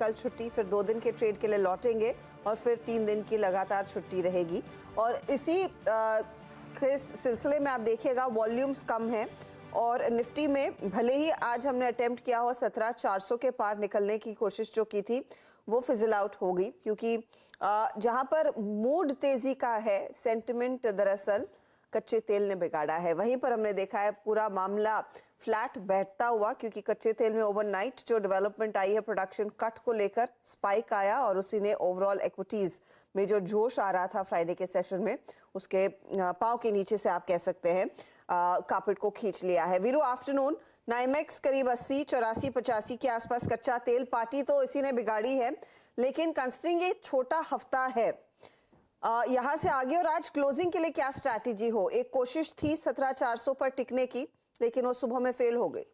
कल छुट्टी, फिर 2 दिन के ट्रेड के लिए लौटेंगे और फिर 3 दिन की लगातार छुट्टी रहेगी। और इसी के सिलसिले में आप देखिएगा वॉल्यूम्स कम हैं और निफ्टी में भले ही आज हमने अटेम्प्ट किया हो 17,400 के पार निकलने की कोशिश जो की थी वो फिजल आउट हो गई, क्योंकि जहां पर मूड तेजी का है, सेंटिमेंट दरअसल कच्चे तेल ने बिगाड़ा है। वहीं पर हमने देखा है पूरा मामला फ्लैट बैठता हुआ, क्योंकि कच्चे तेल में ओवरनाइट जो डेवलपमेंट आई है प्रोडक्शन कट को लेकर स्पाइक आया और उसी ने ओवरऑल इक्विटीज में जो जोश आ रहा था फ्राइडे के सेशन में उसके पांव के नीचे से आप कह सकते हैं कार्पेट को खींच लिया है। वीरू आफ्टरनून, नाइमेक्स करीब 80, 84, 85 के आसपास कच्चा तेल पार्टी तो इसी ने बिगाड़ी है, लेकिन कंसिडरिंग ये छोटा हफ्ता है यहां से आगे और आज क्लोजिंग के लिए क्या स्ट्रैटेजी हो? एक कोशिश थी 17,400 पर टिकने की, लेकिन वो सुबह में फेल हो गई।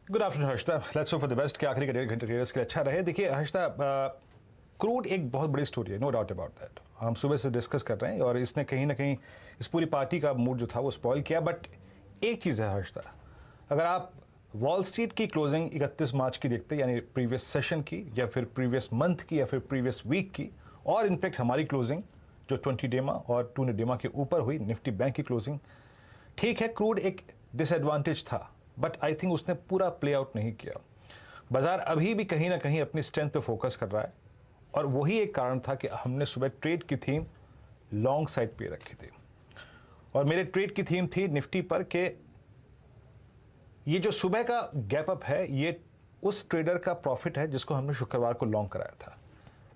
Good afternoon Harshita, let's hope for the best कि आखिरी का 1.5 घंटे ट्रेडर्स के लिए अच्छा रहे। देखिए हर्षिता, क्रूड एक बहुत बड़ी स्टोरी है, नो डाउट अबाउट दैट। हम सुबह से डिस्कस कर रहे हैं और इसने कहीं ना कहीं इस पूरी पार्टी का मूड जो था वो स्पॉइल किया। बट एक चीज़ है हर्षिता, अगर आप वॉल स्ट्रीट की क्लोजिंग 31 मार्च की देखते, यानी प्रीवियस सेशन की या फिर प्रीवियस मंथ की या फिर प्रीवियस वीक की, और इनफैक्ट हमारी क्लोजिंग जो 20 डेमा और 2 डेमा के ऊपर हुई, निफ्टी बैंक की क्लोजिंग, ठीक है क्रूड एक डिसएडवांटेज था, बट आई थिंक उसने पूरा प्ले आउट नहीं किया। बाजार अभी भी कहीं ना कहीं अपनी स्ट्रेंथ पे फोकस कर रहा है और वही एक कारण था कि हमने सुबह ट्रेड की थीम लॉन्ग साइड पे रखी थी। और मेरे ट्रेड की थीम थी निफ्टी पर कि ये जो सुबह का गैप अप है ये उस ट्रेडर का प्रॉफिट है जिसको हमने शुक्रवार को लॉन्ग कराया था।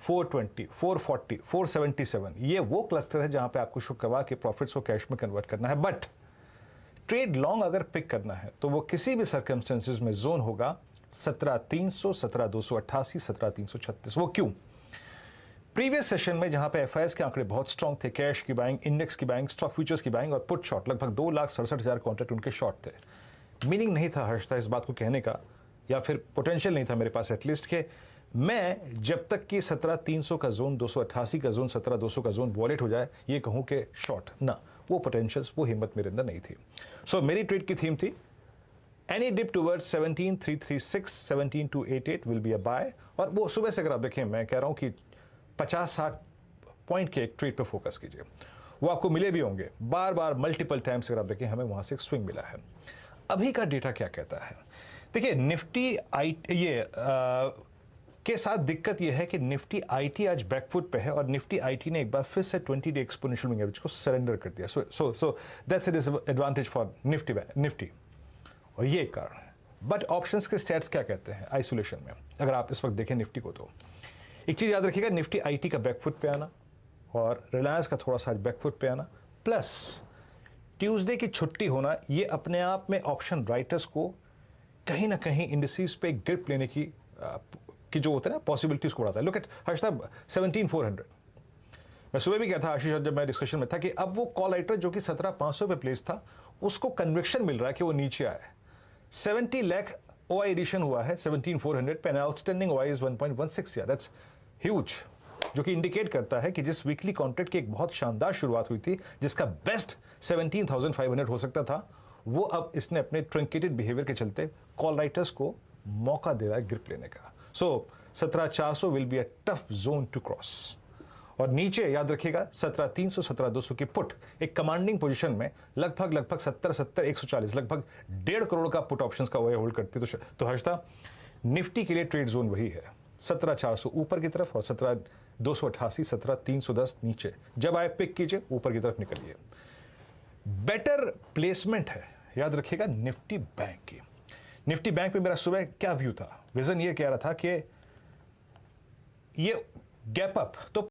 420, 440, 477 ये वो क्लस्टर है जहां पे आपको शुक्रवार के प्रॉफिट्स को कैश में कन्वर्ट करना है। बट ट्रेड लॉन्ग अगर पिक करना है तो वो किसी भी सर्कमस्टेंसेस में जोन होगा 17,300, 17,288, 17,336। वो क्यों? प्रीवियस सेशन में जहां पे एफआईएस के आंकड़े बहुत स्ट्रांग थे, कैश की बाइंग, इंडेक्स की बाइंग, स्टॉक फ्यूचर्स की बाइंग और पुट शॉर्ट, लगभग 2,67,000 कॉन्ट्रैक्ट उनके शॉर्ट थे। मीनिंग नहीं था हर्षता इस बात को कहने का, या फिर पोटेंशियल नहीं था मेरे पास एटलीस्ट कि मैं जब तक कि 17,300 का जोन, 288 का जोन, 17,200 का जोन वॉलेट हो जाए ये कहूं कि शॉर्ट ना, वो पोटेंशियल्स, वो हिम्मत मेरे अंदर नहीं थी। सो मेरी ट्रेड की थीम थी any dip towards 17,336, 17,288 will be a buy. और वो सुबह से अगर आप देखें, मैं कह रहा हूं कि 50-60 पॉइंट के एक ट्रेड पे फोकस कीजिए, वो आपको मिले भी होंगे बार बार मल्टीपल टाइम्स। अगर आप देखें हमें वहां से एक स्विंग मिला है। अभी का डेटा क्या कहता है? देखिए निफ्टी के साथ दिक्कत यह है कि निफ्टी आईटी आज बैकफुट पे है और निफ्टी आईटी ने एक बार फिर से 20 डे एक्सपोनेंशियल मूविंग एवरेज को सरेंडर कर दिया। So that's a disadvantage for Nifty और ये एक कारण है। बट ऑप्शंस के स्टैट्स क्या कहते हैं आइसोलेशन में? अगर आप इस वक्त देखें निफ्टी को तो एक चीज याद रखिएगा, निफ्टी आईटी का बैकफुट पे आना और रिलायंस का थोड़ा सा बैकफुट पे आना, प्लस ट्यूसडे की छुट्टी होना, ये अपने आप में ऑप्शन राइटर्स को कहीं ना कहीं इंडिसेस पे ग्रिप लेने की जो होता है ना पॉसिबिलिटीज को बढ़ाता है। लुक एट हर्षदा 17,400, मैं सुबह भी कहता था आशीष जब मैं डिस्कशन में था कि अब वो कॉल राइटर जो कि 17,500 पे प्लेस था उसको कन्विक्शन मिल रहा है कि वो नीचे आए। 70 लाख ओआई एडिशन हुआ है 17,400 पे, आउटस्टैंडिंग ओआई इज 1.16, या दैट्स ह्यूज, जो कि इंडिकेट करता है कि जिस वीकली कॉन्ट्रैक्ट की एक बहुत शानदार शुरुआत हुई थी जिसका बेस्ट 17,500 हो सकता था, वो अब इसने अपने ट्रंकेटेड बिहेवियर के चलते कॉल राइटर्स को मौका दे रहा है ग्रिप लेने का। So 17,400 will be a tough zone to cross. और नीचे याद रखिएगा 17,300, 17,200 की पुट एक कमांडिंग पोजीशन में लगभग 70, 140, लगभग 1.5 करोड़ का पुट ऑप्शंस का ओए होल्ड करती है। तो हर्षता निफ्टी के लिए ट्रेड जोन वही है 17,400 ऊपर की तरफ और 17,288, 17,310 नीचे। जब आए पिक कीजिए, ऊपर की तरफ निकलिए। बेटर प्लेसमेंट है याद रखिएगा निफ्टी बैंक की। निफ्टी बैंक पे मेरा सुबह क्या व्यू था, विजन ये कह रहा था कि ये गैप अप तो